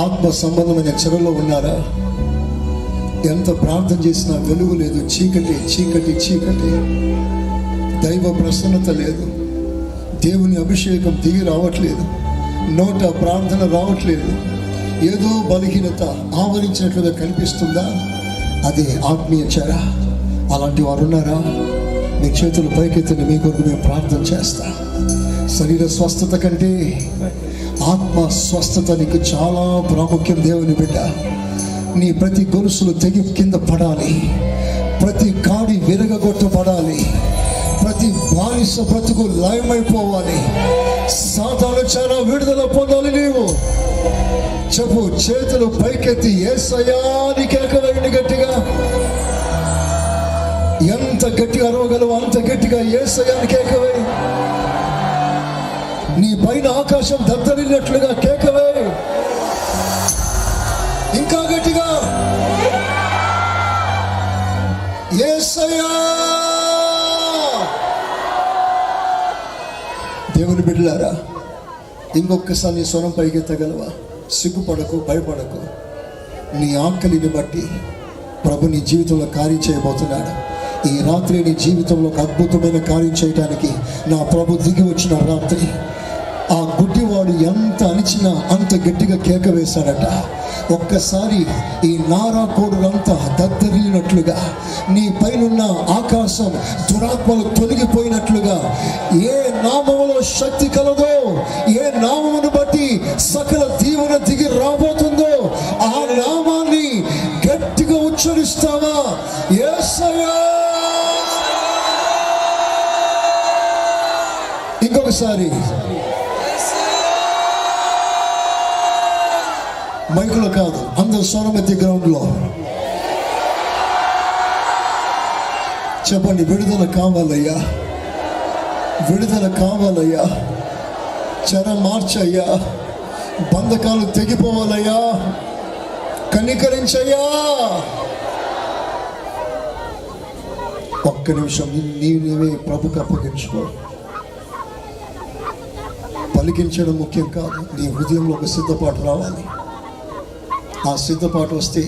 ఆత్మ సంబంధమైన చెరలో ఉన్నారా? ఎంత ప్రార్థన చేసినా వెలుగు లేదు, చీకటి చీకటి చీకటి. దైవ ప్రసన్నత లేదు, దేవుని అభిషేకం దిగి రావట్లేదు, నోట ప్రార్థన రావట్లేదు, ఏదో బలహీనత ఆవరించినట్లుగా కనిపిస్తుందా? అది ఆత్మీయ చెర. అలాంటి వారు ఉన్నారా? మీ చేతులు పైకెత్తిని మీ కొరకు మేము ప్రార్థన చేస్తా. శరీర స్వస్థత కంటే ఆత్మ స్వస్థత నీకు చాలా ప్రాముఖ్యం. దేవుని బిడ్డ, నీ ప్రతి గొలుసులు తెగి కింద పడాలి, ప్రతి కాడి విరగొట్టబడాలి, ప్రతి బానిస బ్రతుకు లయమైపోవాలి, సాతాను చాలా విడుదల పొందాలి. నీవు చెప్పు, చేతులు పైకెత్తి యేసయ్యా అని కేకవేయండి గట్టిగా. ఎంత గట్టిగా అరవగలవు అంత గట్టిగా యేసయ్యా అని కేకవే. నీ పైన ఆకాశం దద్దరిల్లినట్లుగా కేకవే. ఇంకా గట్టిగా యేసయ్యా. దేవుని బిడ్డలారా, ఇంకొకసారి నీ స్వరం పైకెత్తగలవా? సిగ్గుపడకు, భయపడకు. నీ ఆకలిని బట్టి ప్రభు నీ జీవితంలో కార్యం చేయబోతున్నాడు. ఈ రాత్రి నీ జీవితంలో ఒక అద్భుతమైన కార్యం చేయడానికి నా ప్రభు దిగి వచ్చిన రాత్రి. ఆ గుడ్డివాడు ఎంత అణిచినా అంత గట్టిగా కేక వేశాడట. ఒక్కసారి ఈ నారా కోడులంతా దద్దరిల్లినట్లుగా, నీ పైనున్న ఆకాశం దురాత్మలు తొలగిపోయినట్లుగా, ఏ నామములో శక్తి కలదో, ఏ నామమును బట్టి సకల దీవెన దిగి రాబోతుందో ఆ నామాన్ని గట్టిగా ఉచ్చరిస్తావా? యేసయ్యా. ఇంకొకసారి మైకులో కాదు, అందరు స్వరం ఎత్తి గ్రౌండ్లో చెప్పండి. విడుదల కావాలయ్యా, విడుదల కావాలయ్యా, చెర మార్చయ్యా, బంధకాలు తెగిపోవాలయ్యా, కనికరించయ్యా. ఒక్క నిమిషం నీవే ప్రభుకు అప్పగించుకో. పలికించడం ముఖ్యం కాదు, నీ హృదయంలో ఒక సిద్ధపాటు రావాలి. ఆ సిద్ధపాటు వస్తే